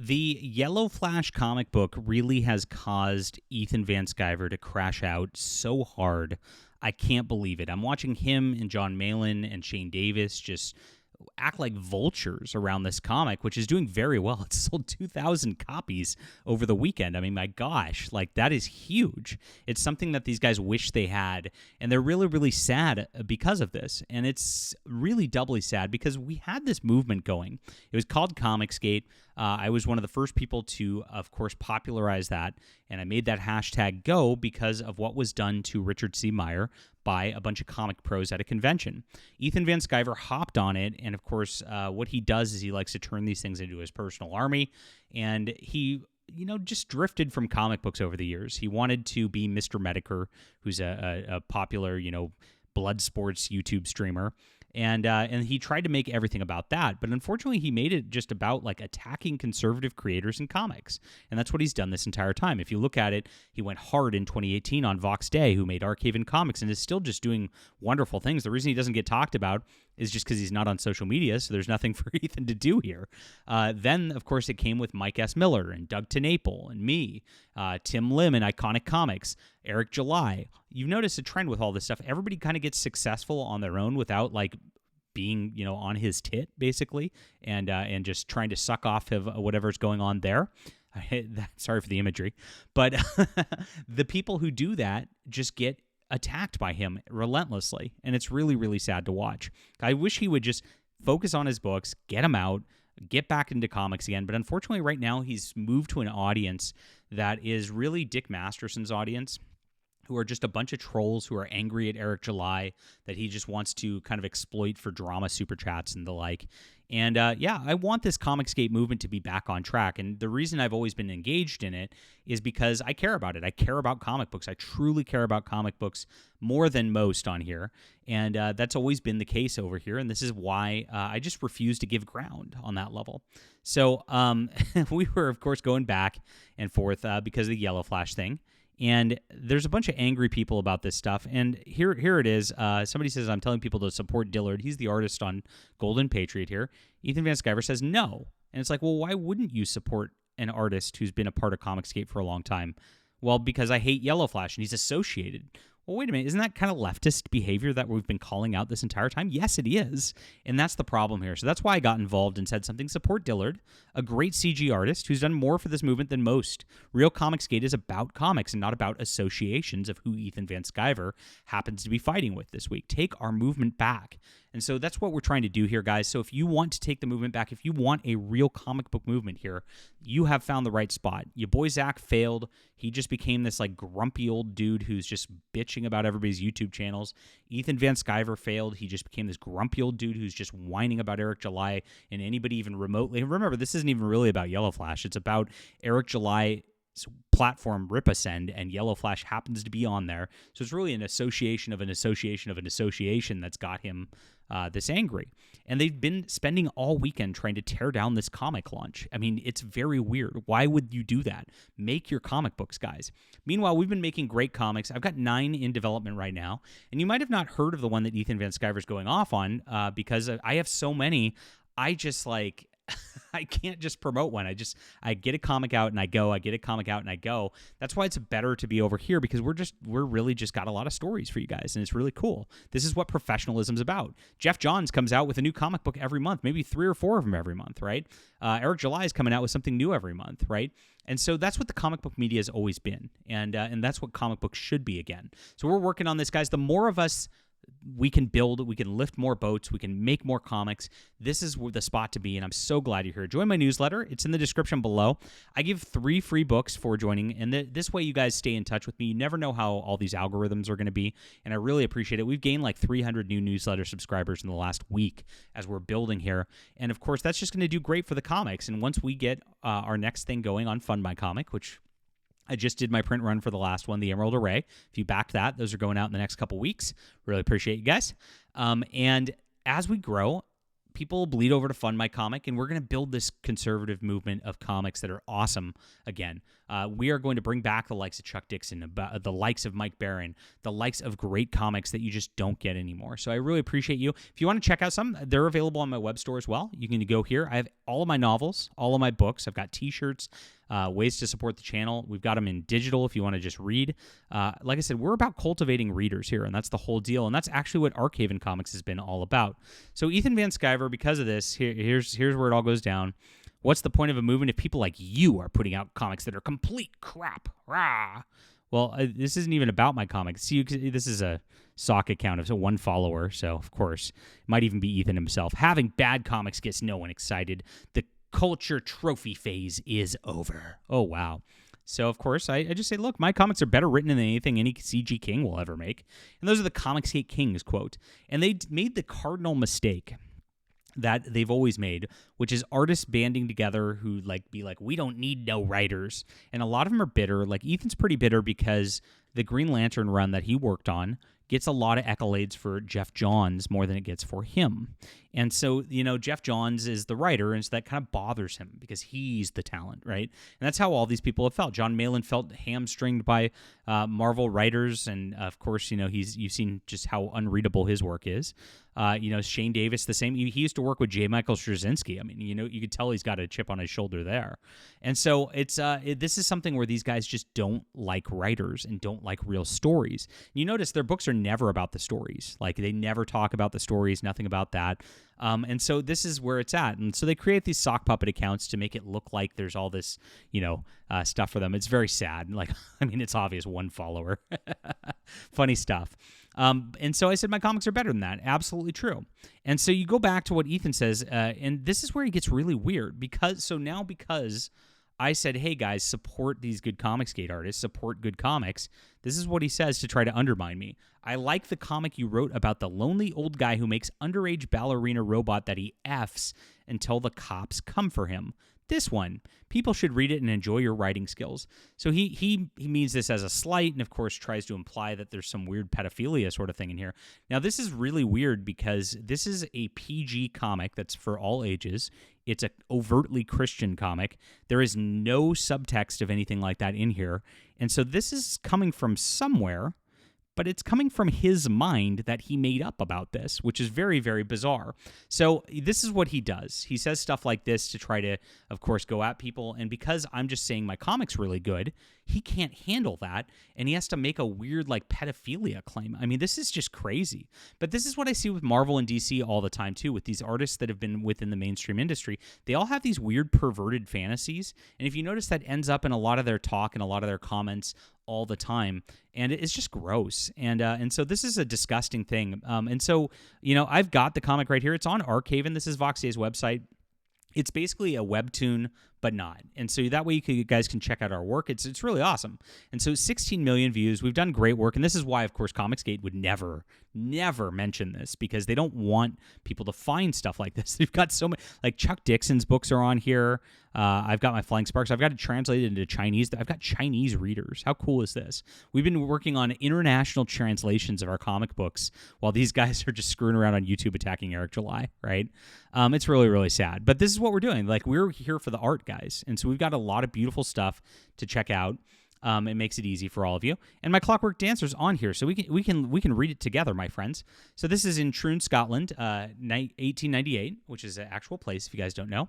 The Yellowflash comic book really has caused Ethan Van Sciver to crash out so hard. I can't believe it. I'm watching him and John Malin and Shane Davis just act like vultures around this comic, which is doing very well. It sold 2,000 copies over the weekend. I mean, my gosh, like that is huge. It's something that these guys wish they had, and they're really, really sad because of this. And it's really doubly sad because we had this movement going. It was called ComicsGate. I was one of the first people to, of course, popularize that, and I made that hashtag go because of what was done to Richard C. Meyer by a bunch of comic pros at a convention. Ethan Van Sciver hopped on it, and of course, what he does is he likes to turn these things into his personal army, and he just drifted from comic books over the years. He wanted to be Mr. Medicare, who's a popular, blood sports YouTube streamer. And he tried to make everything about that, but unfortunately he made it just about like attacking conservative creators in comics, and that's what he's done this entire time. If you look at it, he went hard in 2018 on Vox Day, who made Archaven Comics, and is still just doing wonderful things. The reason he doesn't get talked about is just because he's not on social media, so there's nothing for Ethan to do here. Then, of course, it came with Mike S. Miller and Doug TenNapel and me, Tim Lim and Iconic Comics, Eric July. You've noticed a trend with all this stuff. Everybody kind of gets successful on their own without like being, on his tit, basically, and just trying to suck off of whatever's going on there. Sorry for the imagery. But the people who do that just get attacked by him relentlessly, and it's really, really sad to watch. I wish he would just focus on his books, get them out, get back into comics again, but unfortunately right now he's moved to an audience that is really Dick Masterson's audience, who are just a bunch of trolls who are angry at Eric July that he just wants to kind of exploit for drama super chats and the like. And I want this ComicsGate movement to be back on track. And the reason I've always been engaged in it is because I care about it. I care about comic books. I truly care about comic books more than most on here. And that's always been the case over here. And this is why I just refuse to give ground on that level. So we were, of course, going back and forth because of the Yellowflash thing. And there's a bunch of angry people about this stuff. And here it is. Somebody says, I'm telling people to support Dillard. He's the artist on Golden Patriot here. Ethan Van Sciver says no. And it's like, well, why wouldn't you support an artist who's been a part of ComicsGate for a long time? Well, because I hate Yellowflash and he's associated. Well, wait a minute. Isn't that kind of leftist behavior that we've been calling out this entire time? Yes, it is. And that's the problem here. So that's why I got involved and said something. Support Dillard, a great CG artist who's done more for this movement than most. Real ComicsGate is about comics and not about associations of who Ethan Van Sciver happens to be fighting with this week. Take our movement back. And so that's what we're trying to do here, guys. So if you want to take the movement back, if you want a real comic book movement here, you have found the right spot. Your boy Zach failed. He just became this like grumpy old dude who's just bitching about everybody's YouTube channels. Ethan Van Sciver failed. He just became this grumpy old dude who's just whining about Eric July and anybody even remotely. Remember, this isn't even really about Yellowflash. It's about Eric July platform Rippasend, and Yellowflash happens to be on there. So it's really an association of an association of an association that's got him this angry. And they've been spending all weekend trying to tear down this comic launch. I mean, it's very weird. Why would you do that? Make your comic books, guys. Meanwhile, we've been making great comics. I've got 9 in development right now, and you might have not heard of the one that Ethan Van Sciver's going off on because I have so many. I just like I can't just promote one. I get a comic out and I go. I get a comic out and I go. That's why it's better to be over here, because we're really just got a lot of stories for you guys, and it's really cool. This is what professionalism's about. Jeff Johns comes out with a new comic book every month, maybe 3 or 4 of them every month, right? Eric July is coming out with something new every month, right? And so that's what the comic book media has always been, and that's what comic books should be again. So we're working on this, guys. The more of us we can build, we can lift more boats, we can make more comics. This is the spot to be, and I'm so glad you're here. Join my newsletter. It's in the description below. I give 3 free books for joining, and this way you guys stay in touch with me. You never know how all these algorithms are going to be, and I really appreciate it. We've gained like 300 new newsletter subscribers in the last week as we're building here, and of course, that's just going to do great for the comics. And once we get our next thing going on Fund My Comic, which I just did my print run for the last one, the Emerald Array. If you backed that, those are going out in the next couple weeks. Really appreciate you guys. And as we grow, people bleed over to fund my comic, and we're going to build this conservative movement of comics that are awesome again. We are going to bring back the likes of Chuck Dixon, the likes of Mike Barron, the likes of great comics that you just don't get anymore. So I really appreciate you. If you want to check out some, they're available on my web store as well. You can go here. I have all of my novels, all of my books. I've got t-shirts, ways to support the channel. We've got them in digital if you want to just read. Like I said, we're about cultivating readers here, and that's the whole deal. And that's actually what Archaven Comics has been all about. So Ethan Van Sciver, because of this, here's where it all goes down. What's the point of a movement if people like you are putting out comics that are complete crap? Rah! Well, this isn't even about my comics. See, this is a sock account of one follower, so of course, it might even be Ethan himself. Having bad comics gets no one excited. The culture trophy phase is over. Oh, wow. So, of course, I just say, look, my comics are better written than anything any CG King will ever make. And those are the ComicsGate Kings, quote. And they made the cardinal mistake that they've always made, which is artists banding together who be like, we don't need no writers. And a lot of them are bitter. Like Ethan's pretty bitter because the Green Lantern run that he worked on gets a lot of accolades for Jeff Johns more than it gets for him. And so, Jeff Johns is the writer, and so that kind of bothers him because he's the talent, right? And that's how all these people have felt. John Malin felt hamstringed by Marvel writers, and of course, you've seen just how unreadable his work is. Shane Davis, the same. He used to work with J. Michael Straczynski. I mean, you could tell he's got a chip on his shoulder there. And so this is something where these guys just don't like writers and don't like real stories. You notice their books are never about the stories. Like they never talk about the stories, nothing about that. And so this is where it's at. And so they create these sock puppet accounts to make it look like there's all this, stuff for them. It's very sad. Like, I mean, it's obvious, one follower. Funny stuff. And so I said, my comics are better than that. Absolutely true. And so you go back to what Ethan says, and this is where he gets really weird because I said, hey guys, support these good ComicsGate artists, support good comics. This is what he says to try to undermine me. I like the comic you wrote about the lonely old guy who makes underage ballerina robot that he Fs until the cops come for him. This one, people should read it and enjoy your writing skills. So he means this as a slight and, of course, tries to imply that there's some weird pedophilia sort of thing in here. Now, this is really weird because this is a PG comic that's for all ages. It's an overtly Christian comic. There is no subtext of anything like that in here. And so this is coming from somewhere, but it's coming from his mind that he made up about this, which is very, very bizarre. So this is what he does. He says stuff like this to try to, of course, go at people. And because I'm just saying my comic's really good, he can't handle that, and he has to make a weird, pedophilia claim. I mean, this is just crazy. But this is what I see with Marvel and DC all the time, too, with these artists that have been within the mainstream industry. They all have these weird, perverted fantasies, and if you notice, that ends up in a lot of their talk and a lot of their comments all the time, and it's just gross. And so this is a disgusting thing. And so, I've got the comic right here. It's on Archaven. This is Voxday's website. It's basically a webtoon, but not. And so that way you guys can check out our work. It's really awesome. And so 16 million views. We've done great work. And this is why, of course, ComicsGate would never mention this because they don't want people to find stuff like this. They've got so many, Chuck Dixon's books are on here. I've got my Flying Sparks. I've got it translated into Chinese. I've got Chinese readers. How cool is this? We've been working on international translations of our comic books while these guys are just screwing around on YouTube attacking Eric July, right? It's really, really sad. But this is what we're doing. We're here for the art, guys. And so we've got a lot of beautiful stuff to check out. It makes it easy for all of you. And my Clockwork Dancer's on here, so we can read it together, my friends. So this is in Troon, Scotland, 1898, which is an actual place, if you guys don't know.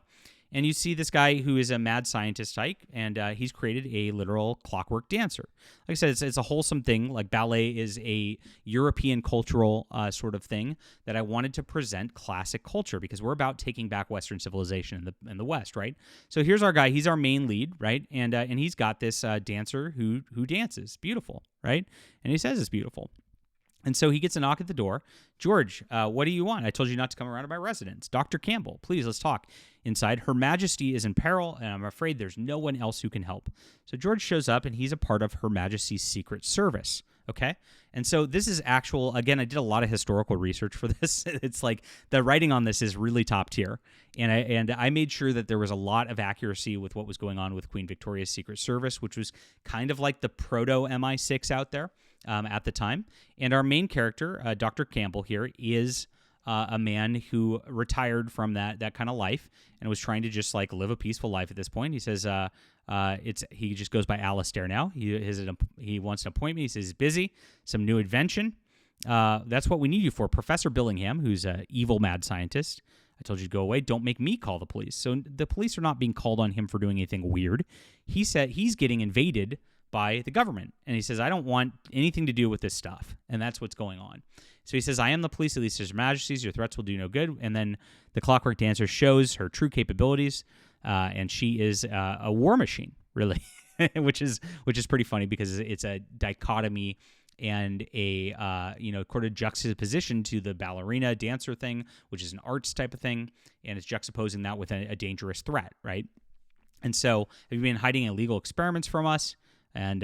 And you see this guy who is a mad scientist type, and he's created a literal clockwork dancer. Like I said, it's a wholesome thing. Like ballet is a European cultural sort of thing that I wanted to present classic culture because we're about taking back Western civilization in the West, right? So here's our guy. He's our main lead, right? And he's got this dancer who dances. Beautiful, right? And he says it's beautiful. And so he gets a knock at the door. George, what do you want? I told you not to come around to my residence. Dr. Campbell, please, let's talk. Inside, Her Majesty is in peril, and I'm afraid there's no one else who can help. So George shows up, and he's a part of Her Majesty's Secret Service, okay? And so this is actual, again, I did a lot of historical research for this. It's like the writing on this is really top tier. And I made sure that there was a lot of accuracy with what was going on with Queen Victoria's Secret Service, which was kind of like the proto MI6 out there. At the time. And our main character, Dr. Campbell here, is a man who retired from that kind of life and was trying to just like live a peaceful life at this point. He says he just goes by Alistair now. He wants an appointment. He says he's busy, some new invention. That's what we need you for. Professor Billingham, who's an evil mad scientist. I told you to go away. Don't make me call the police. So the police are not being called on him for doing anything weird. He said he's getting invaded by the government. And he says, I don't want anything to do with this stuff. And that's what's going on. So he says, I am the police, at least as your majesties. Your threats will do no good. And then the Clockwork Dancer shows her true capabilities. And she is a war machine, really, which is pretty funny because it's a dichotomy and a sort of juxtaposition to the ballerina dancer thing, which is an arts type of thing, and it's juxtaposing that with a dangerous threat, right? And so, have you been hiding illegal experiments from us? And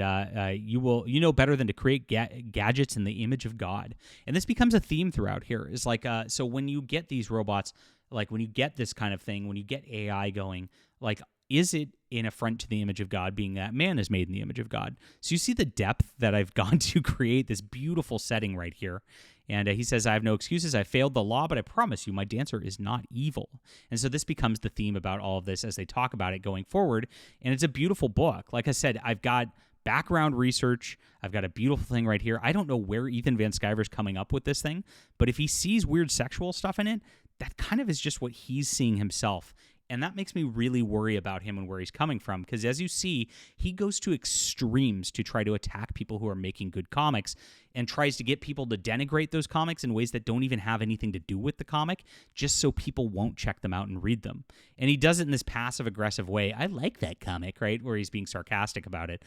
you know better than to create gadgets in the image of God. And this becomes a theme throughout here. Is like so when you get these robots, like when you get this kind of thing, when you get AI going, like, is it an affront to the image of God, being that man is made in the image of God? So you see the depth that I've gone to create this beautiful setting right here. And he says, I have no excuses. I failed the law, but I promise you my dancer is not evil. And so this becomes the theme about all of this as they talk about it going forward. And it's a beautiful book. Like I said, I've got background research. I've got a beautiful thing right here. I don't know where Ethan Van Sciver's coming up with this thing, but if he sees weird sexual stuff in it, that kind of is just what he's seeing himself. And that makes me really worry about him and where he's coming from. Because as you see, he goes to extremes to try to attack people who are making good comics and tries to get people to denigrate those comics in ways that don't even have anything to do with the comic, just so people won't check them out and read them. And he does it in this passive-aggressive way. I like that comic, right, where he's being sarcastic about it,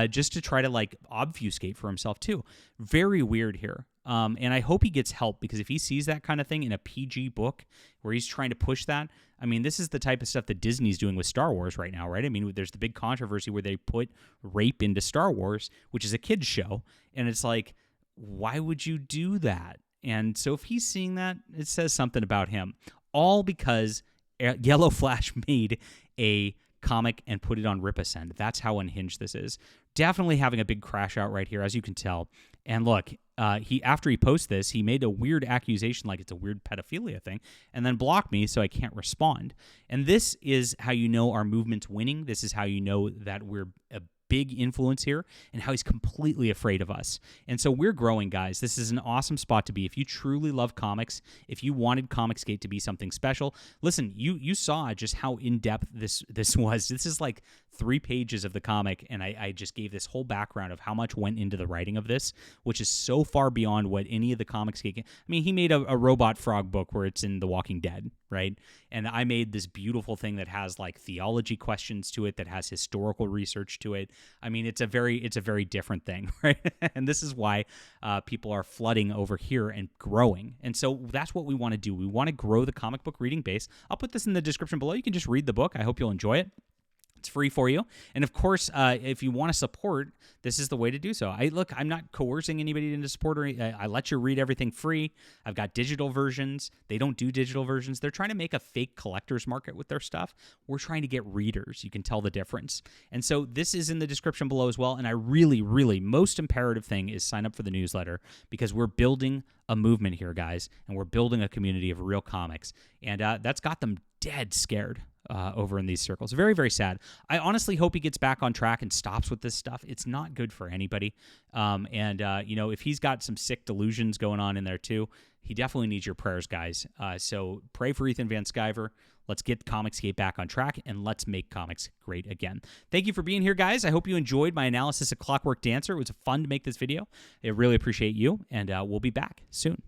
just to try to, like, obfuscate for himself, too. Very weird here. And I hope he gets help, because if he sees that kind of thing in a PG book where he's trying to push that, I mean, this is the type of stuff that Disney's doing with Star Wars right now, right? I mean, there's the big controversy where they put rape into Star Wars, which is a kid's show, and it's like, why would you do that? And so if he's seeing that, it says something about him. All because Yellowflash made a comic and put it on Rippasend. That's how unhinged this is. Definitely having a big crash out right here, as you can tell. And look, after he posts this, he made a weird accusation like it's a weird pedophilia thing, and then blocked me so I can't respond. And this is how you know our movement's winning. This is how you know that we're a big influence here, and how he's completely afraid of us. And so we're growing, guys. This is an awesome spot to be. If you truly love comics, if you wanted ComicsGate to be something special, listen, you saw just how in-depth this was. This is like 3 pages of the comic, and I just gave this whole background of how much went into the writing of this, which is so far beyond what any of the ComicsGate... I mean, he made a robot frog book where it's in The Walking Dead, right? And I made this beautiful thing that has like theology questions to it, that has historical research to it. I mean, it's a very different thing, right? And this is why people are flooding over here and growing. And so that's what we want to do. We want to grow the comic book reading base. I'll put this in the description below. You can just read the book. I hope you'll enjoy it. It's free for you. And of course, if you want to support, this is the way to do so. I'm not coercing anybody into support. I let you read everything free. I've got digital versions. They don't do digital versions. They're trying to make a fake collector's market with their stuff. We're trying to get readers. You can tell the difference. And so this is in the description below as well. And I really, really, most imperative thing is sign up for the newsletter, because we're building a movement here, guys, and we're building a community of real comics. And that's got them dead scared over in these circles. Very, very sad. I honestly hope he gets back on track and stops with this stuff. It's not good for anybody. If he's got some sick delusions going on in there too, he definitely needs your prayers, guys. So pray for Ethan Van Sciver. Let's get ComicsGate back on track, and let's make comics great again. Thank you for being here, guys. I hope you enjoyed my analysis of Clockwork Dancer. It was fun to make this video. I really appreciate you, and we'll be back soon.